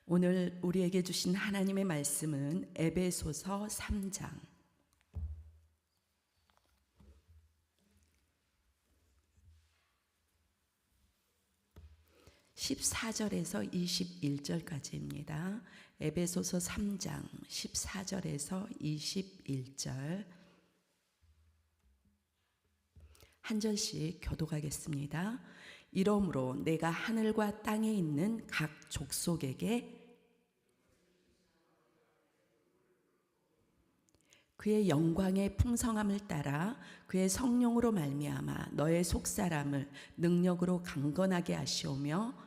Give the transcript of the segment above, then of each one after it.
오늘 우리에게 주신 하나님의 말씀은 에베소서 3장 14절에서 21절까지입니다. 에베소서 3장 14절에서 21절 한 절씩 교독하겠습니다. 이러므로 내가 하늘과 땅에 있는 각 족속에게 그의 영광의 풍성함을 따라 그의 성령으로 말미암아 너의 속사람을 능력으로 강건하게 하시오며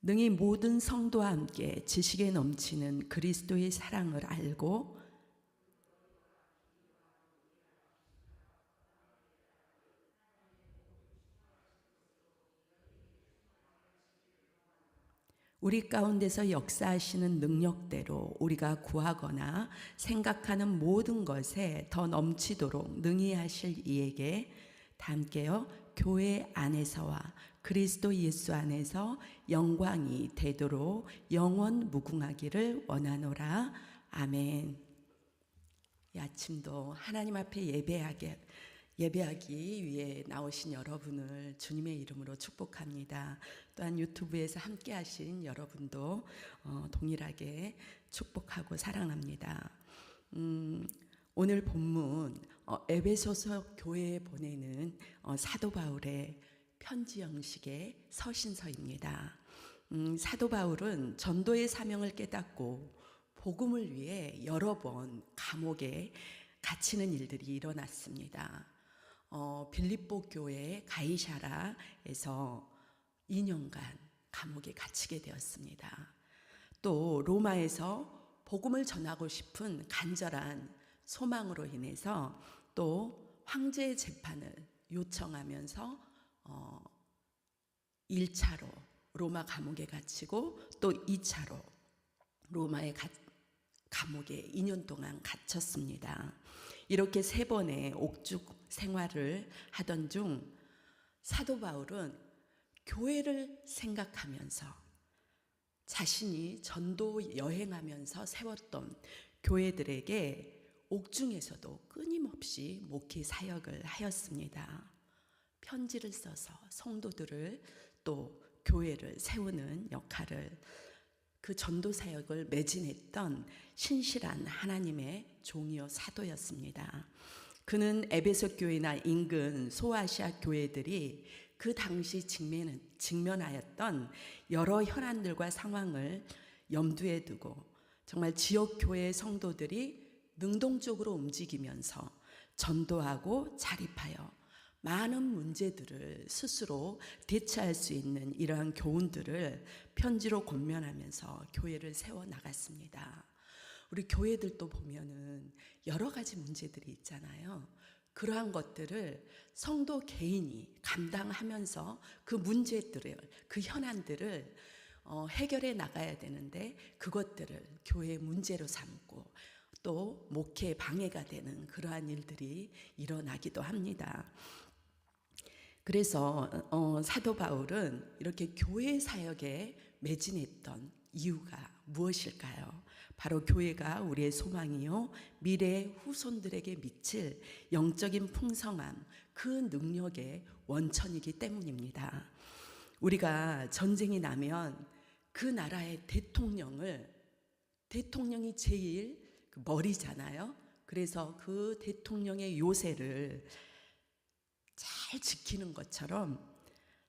능히 모든 성도와 함께 지식에 넘치는 그리스도의 사랑을 알고 우리 가운데서 역사하시는 능력대로 우리가 구하거나 생각하는 모든 것에 더 넘치도록 능히 하실 이에게 다 함께요 교회 안에서와 그리스도 예수 안에서 영광이 되도록 영원 무궁하기를 원하노라. 아멘. 이 아침도 하나님 앞에 예배하기 위해 나오신 여러분을 주님의 이름으로 축복합니다. 또한 유튜브에서 함께 하신 여러분도 동일하게 축복하고 사랑합니다. 오늘 본문 에베소서 교회에 보내는 사도 바울의 편지 형식의 서신서입니다. 사도 바울은 전도의 사명을 깨닫고 복음을 위해 여러 번 감옥에 갇히는 일들이 일어났습니다. 빌립보 교회 가이사라에서 2년간 감옥에 갇히게 되었습니다. 또 로마에서 복음을 전하고 싶은 간절한 소망으로 인해서 또 황제의 재판을 요청하면서 1차로 로마 감옥에 갇히고 또 2차로 로마의 감옥에 2년 동안 갇혔습니다. 이렇게 3번의 옥중 생활을 하던 중 사도 바울은 교회를 생각하면서 자신이 전도 여행하면서 세웠던 교회들에게 옥중에서도 끊임없이 목회 사역을 하였습니다. 편지를 써서 성도들을 또 교회를 세우는 역할을 그 전도 사역을 매진했던 신실한 하나님의 종이요 사도였습니다. 그는 에베소 교회나 인근 소아시아 교회들이 그 당시 직면하였던 여러 현안들과 상황을 염두에 두고 정말 지역 교회 성도들이 능동적으로 움직이면서 전도하고 자립하여 많은 문제들을 스스로 대처할 수 있는 이러한 교훈들을 편지로 권면하면서 교회를 세워나갔습니다. 우리 교회들도 보면은 여러 가지 문제들이 있잖아요. 그러한 것들을 성도 개인이 감당하면서 그 문제들을, 그 현안들을 해결해 나가야 되는데 그것들을 교회의 문제로 삼고 또 목회에 방해가 되는 그러한 일들이 일어나기도 합니다. 그래서 사도 바울은 이렇게 교회 사역에 매진했던 이유가 무엇일까요? 바로 교회가 우리의 소망이요 미래의 후손들에게 미칠 영적인 풍성함, 그 능력의 원천이기 때문입니다. 우리가 전쟁이 나면 그 나라의 대통령이 제일 머리잖아요. 그래서 그 대통령의 요새를 잘 지키는 것처럼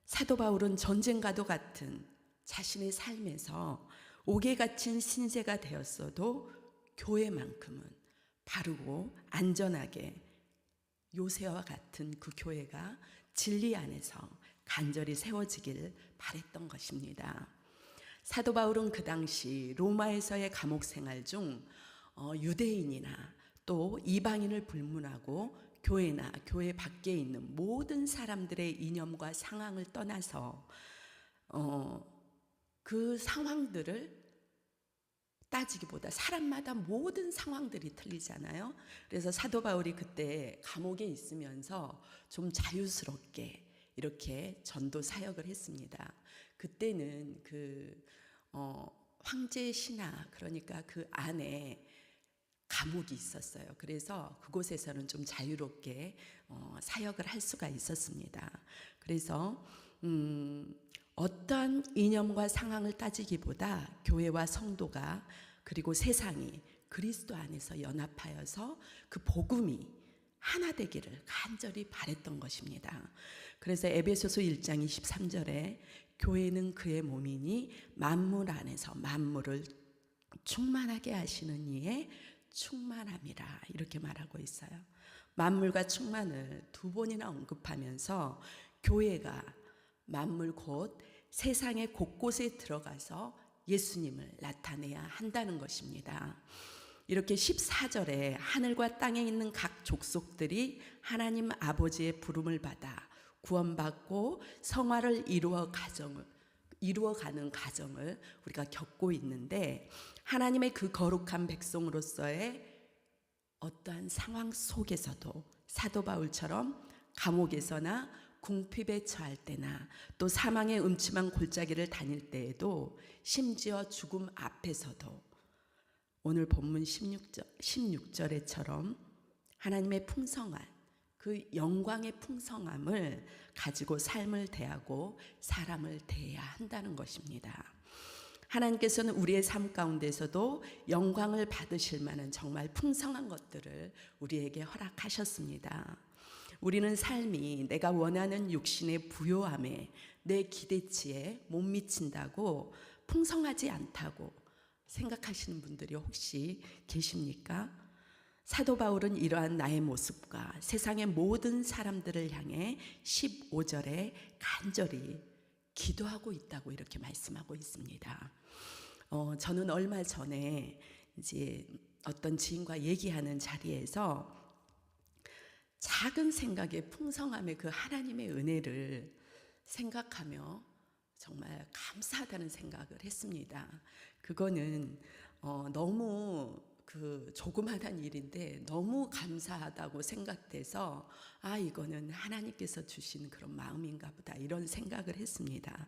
사도 바울은 전쟁과도 같은 자신의 삶에서 옥에 갇힌 신세가 되었어도 교회만큼은 바르고 안전하게 요새와 같은 그 교회가 진리 안에서 간절히 세워지길 바랬던 것입니다. 사도 바울은 그 당시 로마에서의 감옥 생활 중 유대인이나 또 이방인을 불문하고 교회나 교회 밖에 있는 모든 사람들의 이념과 상황을 떠나서 그 상황들을 따지기보다 사람마다 모든 상황들이 틀리잖아요. 그래서 사도 바울이 그때 감옥에 있으면서 좀 자유스럽게 이렇게 전도 사역을 했습니다. 그때는 황제 신하, 그러니까 그 안에 감옥이 있었어요. 그래서 그곳에서는 좀 자유롭게 사역을 할 수가 있었습니다. 그래서 어떤 이념과 상황을 따지기보다 교회와 성도가 그리고 세상이 그리스도 안에서 연합하여서 그 복음이 하나 되기를 간절히 바랬던 것입니다. 그래서 에베소서 1장 23절에 교회는 그의 몸이니 만물 안에서 만물을 충만하게 하시는 이의 충만함이라 이렇게 말하고 있어요. 만물과 충만을 두 번이나 언급하면서 교회가 만물 곧 세상의 곳곳에 들어가서 예수님을 나타내야 한다는 것입니다. 이렇게 14절에 하늘과 땅에 있는 각 족속들이 하나님 아버지의 부름을 받아 구원받고 성화를 이루어가는 과정을 우리가 겪고 있는데, 하나님의 그 거룩한 백성으로서의 어떠한 상황 속에서도 사도 바울처럼 감옥에서나 궁핍에 처할 때나 또 사망의 음침한 골짜기를 다닐 때에도, 심지어 죽음 앞에서도 오늘 본문 16절에처럼 하나님의 풍성한 그 영광의 풍성함을 가지고 삶을 대하고 사람을 대해야 한다는 것입니다. 하나님께서는 우리의 삶 가운데서도 영광을 받으실 만한 정말 풍성한 것들을 우리에게 허락하셨습니다. 우리는 삶이 내가 원하는 육신의 부요함에 내 기대치에 못 미친다고 풍성하지 않다고 생각하시는 분들이 혹시 계십니까? 사도 바울은 이러한 나의 모습과 세상의 모든 사람들을 향해 15절에 간절히 기도하고 있다고 이렇게 말씀하고 있습니다. 저는 얼마 전에 이제 어떤 지인과 얘기하는 자리에서 작은 생각의 풍성함의 그 하나님의 은혜를 생각하며 정말 감사하다는 생각을 했습니다. 그거는 너무 조그마한 일인데 너무 감사하다고 생각돼서 이거는 하나님께서 주신 그런 마음인가 보다 이런 생각을 했습니다.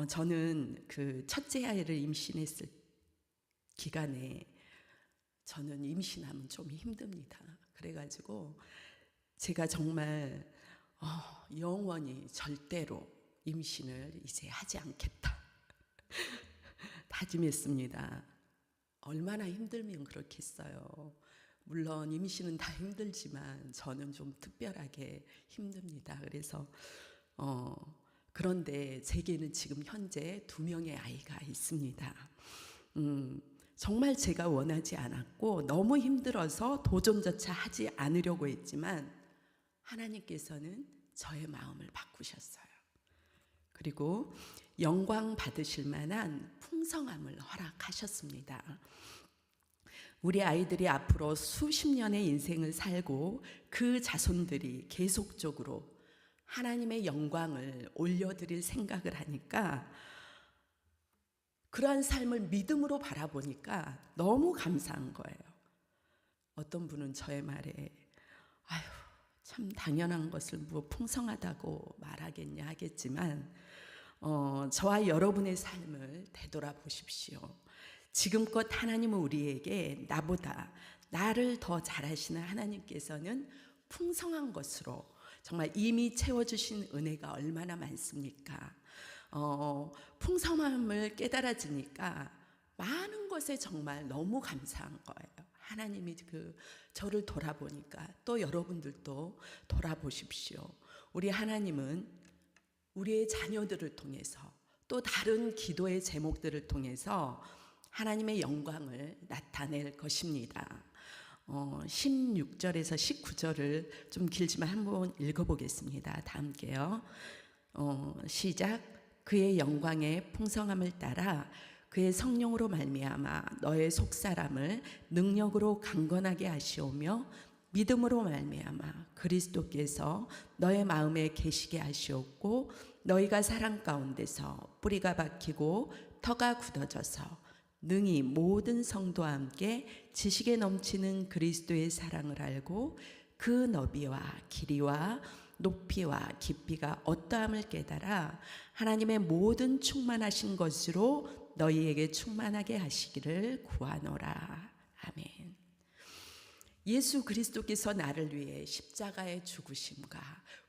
저는 그 첫째 아이를 임신했을 기간에 저는 임신하면 좀 힘듭니다. 그래가지고 제가 정말 영원히 절대로 임신을 이제 하지 않겠다 다짐했습니다. 얼마나 힘들면 그렇겠어요. 물론 임신은 다 힘들지만 저는 좀 특별하게 힘듭니다. 그래서 그런데 제게는 지금 현재 2명의 아이가 있습니다. 정말 제가 원하지 않았고 너무 힘들어서 도전조차 하지 않으려고 했지만 하나님께서는 저의 마음을 바꾸셨어요. 그리고 영광 받으실 만한 풍성함을 허락하셨습니다. 우리 아이들이 앞으로 수십 년의 인생을 살고 그 자손들이 계속적으로 하나님의 영광을 올려드릴 생각을 하니까, 그러한 삶을 믿음으로 바라보니까 너무 감사한 거예요. 어떤 분은 저의 말에 참 당연한 것을 뭐 풍성하다고 말하겠냐 하겠지만 저와 여러분의 삶을 되돌아보십시오. 지금껏 하나님은 우리에게 나보다 나를 더 잘하시는 하나님께서는 풍성한 것으로 정말 이미 채워주신 은혜가 얼마나 많습니까? 풍성함을 깨달아지니까 많은 것에 정말 너무 감사한 거예요. 하나님이 저를 돌아보니까 또 여러분들도 돌아보십시오. 우리 하나님은 우리의 자녀들을 통해서 또 다른 기도의 제목들을 통해서 하나님의 영광을 나타낼 것입니다. 16절에서 19절을 좀 길지만 한번 읽어보겠습니다. 다 함께요. 시작. 그의 영광의 풍성함을 따라 그의 성령으로 말미암아 너의 속사람을 능력으로 강건하게 하시오며 믿음으로 말미암아 그리스도께서 너의 마음에 계시게 하시옵고 너희가 사랑 가운데서 뿌리가 박히고 터가 굳어져서 능히 모든 성도와 함께 지식에 넘치는 그리스도의 사랑을 알고 그 너비와 길이와 높이와 깊이가 어떠함을 깨달아 하나님의 모든 충만하신 것으로 너희에게 충만하게 하시기를 구하노라. 아멘. 예수 그리스도께서 나를 위해 십자가의 죽으심과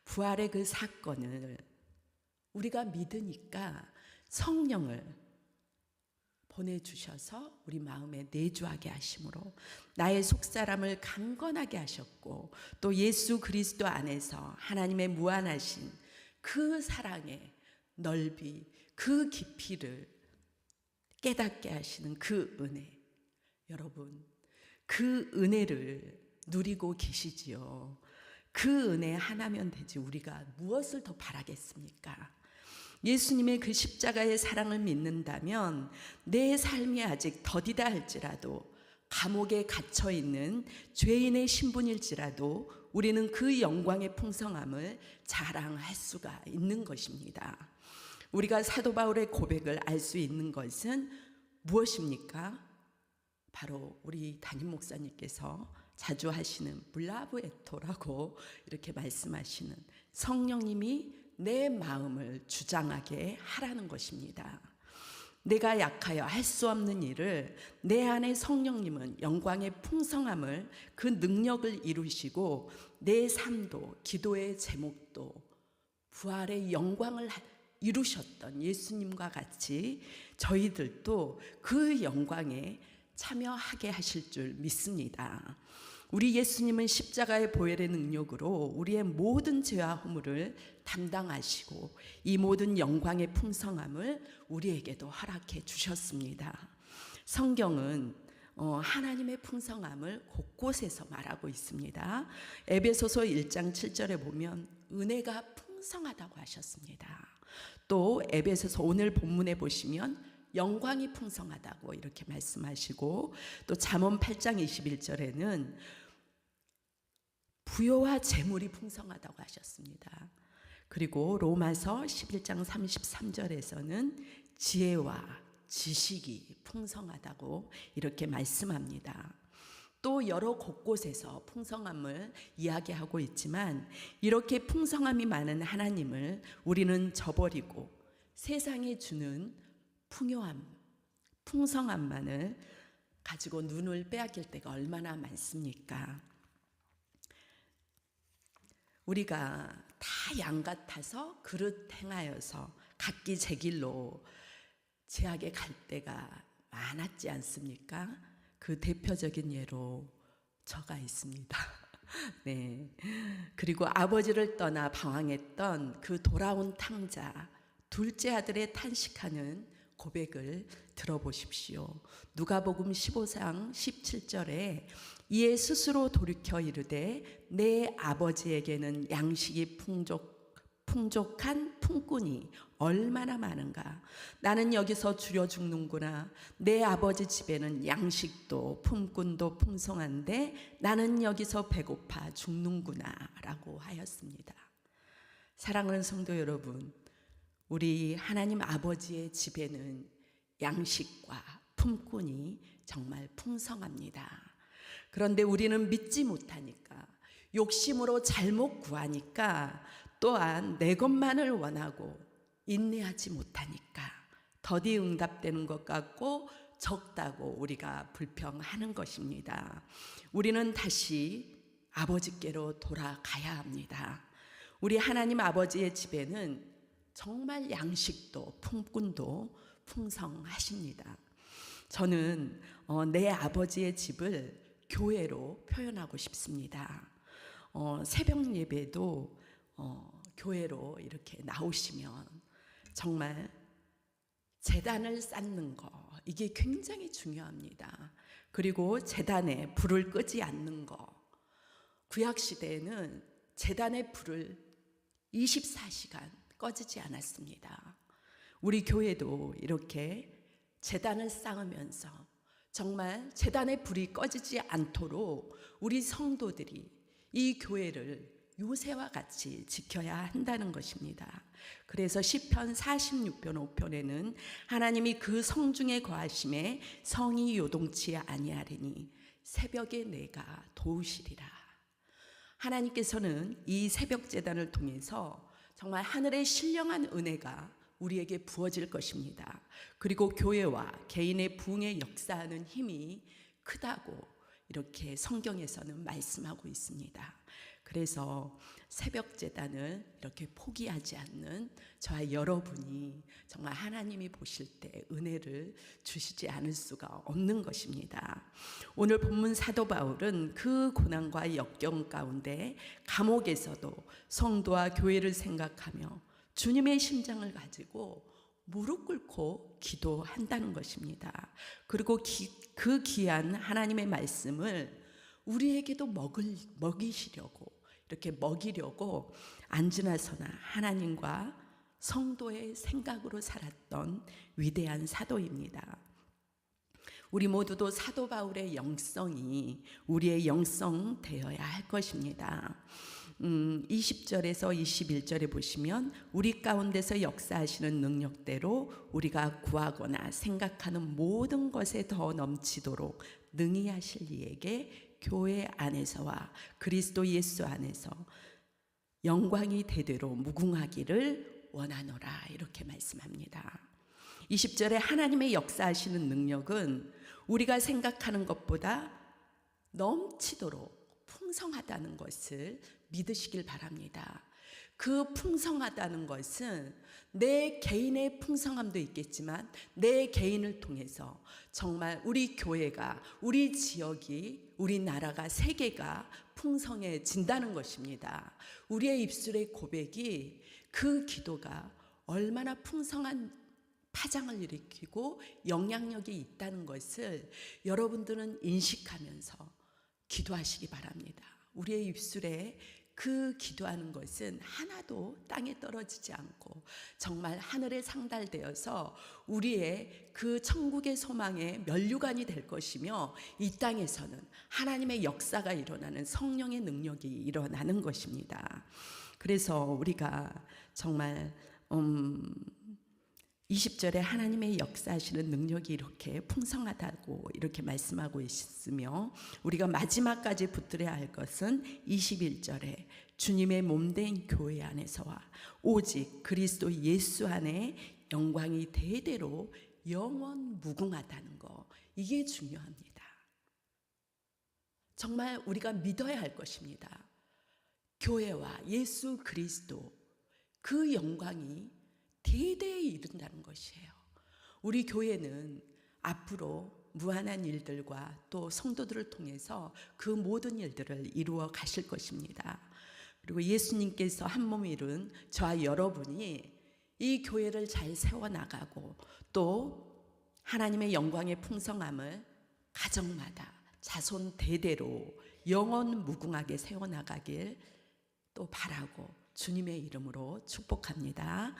부활의 그 사건을 우리가 믿으니까 성령을 보내주셔서 우리 마음에 내주하게 하심으로 나의 속사람을 강건하게 하셨고, 또 예수 그리스도 안에서 하나님의 무한하신 그 사랑의 넓이, 그 깊이를 깨닫게 하시는 그 은혜, 여러분 그 은혜를 누리고 계시지요. 그 은혜 하나면 되지 우리가 무엇을 더 바라겠습니까? 예수님의 그 십자가의 사랑을 믿는다면 내 삶이 아직 더디다 할지라도, 감옥에 갇혀 있는 죄인의 신분일지라도 우리는 그 영광의 풍성함을 자랑할 수가 있는 것입니다. 우리가 사도 바울의 고백을 알 수 있는 것은 무엇입니까? 바로 우리 담임 목사님께서 자주 하시는 블라브에토라고 이렇게 말씀하시는 성령님이 내 마음을 주장하게 하라는 것입니다. 내가 약하여 할 수 없는 일을 내 안에 성령님은 영광의 풍성함을, 그 능력을 이루시고 내 삶도 기도의 제목도 부활의 영광을 이루셨던 예수님과 같이 저희들도 그 영광에 참여하게 하실 줄 믿습니다. 우리 예수님은 십자가의 보혈의 능력으로 우리의 모든 죄와 허물을 담당하시고 이 모든 영광의 풍성함을 우리에게도 허락해 주셨습니다. 성경은 하나님의 풍성함을 곳곳에서 말하고 있습니다. 에베소서 1장 7절에 보면 은혜가 풍성하다고 하셨습니다. 또 에베소서 오늘 본문에 보시면 영광이 풍성하다고 이렇게 말씀하시고, 또 잠언 8장 21절에는 부요와 재물이 풍성하다고 하셨습니다. 그리고 로마서 11장 33절에서는 지혜와 지식이 풍성하다고 이렇게 말씀합니다. 또 여러 곳곳에서 풍성함을 이야기하고 있지만, 이렇게 풍성함이 많은 하나님을 우리는 저버리고 세상이 주는 풍요함, 풍성함만을 가지고 눈을 빼앗길 때가 얼마나 많습니까? 우리가 다 양 같아서 그릇 행하여서 각기 제 길로 제하게 갈 때가 많았지 않습니까? 그 대표적인 예로 저가 있습니다. 네. 그리고 아버지를 떠나 방황했던 그 돌아온 탕자, 둘째 아들의 탄식하는 고백을 들어보십시오. 누가복음 15장 17절에 이에 스스로 돌이켜 이르되 내 아버지에게는 양식이 풍족한 품꾼이 얼마나 많은가. 나는 여기서 줄여 죽는구나. 내 아버지 집에는 양식도 품꾼도 풍성한데 나는 여기서 배고파 죽는구나 라고 하였습니다. 사랑하는 성도 여러분, 우리 하나님 아버지의 집에는 양식과 품꾼이 정말 풍성합니다. 그런데 우리는 믿지 못하니까, 욕심으로 잘못 구하니까, 또한 내 것만을 원하고 인내하지 못하니까 더디 응답되는 것 같고 적다고 우리가 불평하는 것입니다. 우리는 다시 아버지께로 돌아가야 합니다. 우리 하나님 아버지의 집에는 정말 양식도 품꾼도 풍성하십니다. 저는 내 아버지의 집을 교회로 표현하고 싶습니다. 새벽 예배도 교회로 이렇게 나오시면 정말 제단을 쌓는 거, 이게 굉장히 중요합니다. 그리고 제단에 불을 끄지 않는 거. 구약시대에는 제단의 불을 24시간 꺼지지 않았습니다. 우리 교회도 이렇게 제단을 쌓으면서 정말 제단의 불이 꺼지지 않도록 우리 성도들이 이 교회를 요새와 같이 지켜야 한다는 것입니다. 그래서 시편 46편 5편에는 하나님이 그 성중에 거하심에 성이 요동치 아니하리니 새벽에 내가 도우시리라. 하나님께서는 이 새벽 제단을 통해서 정말 하늘의 신령한 은혜가 우리에게 부어질 것입니다. 그리고 교회와 개인의 부흥에 역사하는 힘이 크다고 이렇게 성경에서는 말씀하고 있습니다. 그래서 새벽 제단을 이렇게 포기하지 않는 저와 여러분이 정말 하나님이 보실 때 은혜를 주시지 않을 수가 없는 것입니다. 오늘 본문 사도 바울은 그 고난과 역경 가운데 감옥에서도 성도와 교회를 생각하며 주님의 심장을 가지고 무릎 꿇고 기도한다는 것입니다. 그리고 그 귀한 하나님의 말씀을 우리에게도 먹이시려고 이렇게 먹이려고 안지나서나 하나님과 성도의 생각으로 살았던 위대한 사도입니다. 우리 모두도 사도 바울의 영성이 우리의 영성 되어야 할 것입니다. 20절에서 21절에 보시면 우리 가운데서 역사하시는 능력대로 우리가 구하거나 생각하는 모든 것에 더 넘치도록 능히 하실 이에게 교회 안에서와 그리스도 예수 안에서 영광이 대대로 무궁하기를 원하노라 이렇게 말씀합니다. 20절에 하나님의 역사하시는 능력은 우리가 생각하는 것보다 넘치도록 풍성하다는 것을 믿으시길 바랍니다. 그 풍성하다는 것은 내 개인의 풍성함도 있겠지만 내 개인을 통해서 정말 우리 교회가, 우리 지역이, 우리 나라가, 세계가 풍성해진다는 것입니다. 우리의 입술의 고백이 그 기도가 얼마나 풍성한 파장을 일으키고 영향력이 있다는 것을 여러분들은 인식하면서 기도하시기 바랍니다. 우리의 입술에 그 기도하는 것은 하나도 땅에 떨어지지 않고 정말 하늘에 상달되어서 우리의 그 천국의 소망의 면류관이 될 것이며 이 땅에서는 하나님의 역사가 일어나는 성령의 능력이 일어나는 것입니다. 그래서 우리가 정말 20절에 하나님의 역사하시는 능력이 이렇게 풍성하다고 이렇게 말씀하고 있으며 우리가 마지막까지 붙들어야 할 것은 21절에 주님의 몸된 교회 안에서와 오직 그리스도 예수 안에 영광이 대대로 영원 무궁하다는 거, 이게 중요합니다. 정말 우리가 믿어야 할 것입니다. 교회와 예수 그리스도 그 영광이 대대에 이른다는 것이에요. 우리 교회는 앞으로 무한한 일들과 또 성도들을 통해서 그 모든 일들을 이루어 가실 것입니다. 그리고 예수님께서 한 몸 이룬 저와 여러분이 이 교회를 잘 세워나가고 또 하나님의 영광의 풍성함을 가정마다 자손 대대로 영원 무궁하게 세워나가길 또 바라고 주님의 이름으로 축복합니다.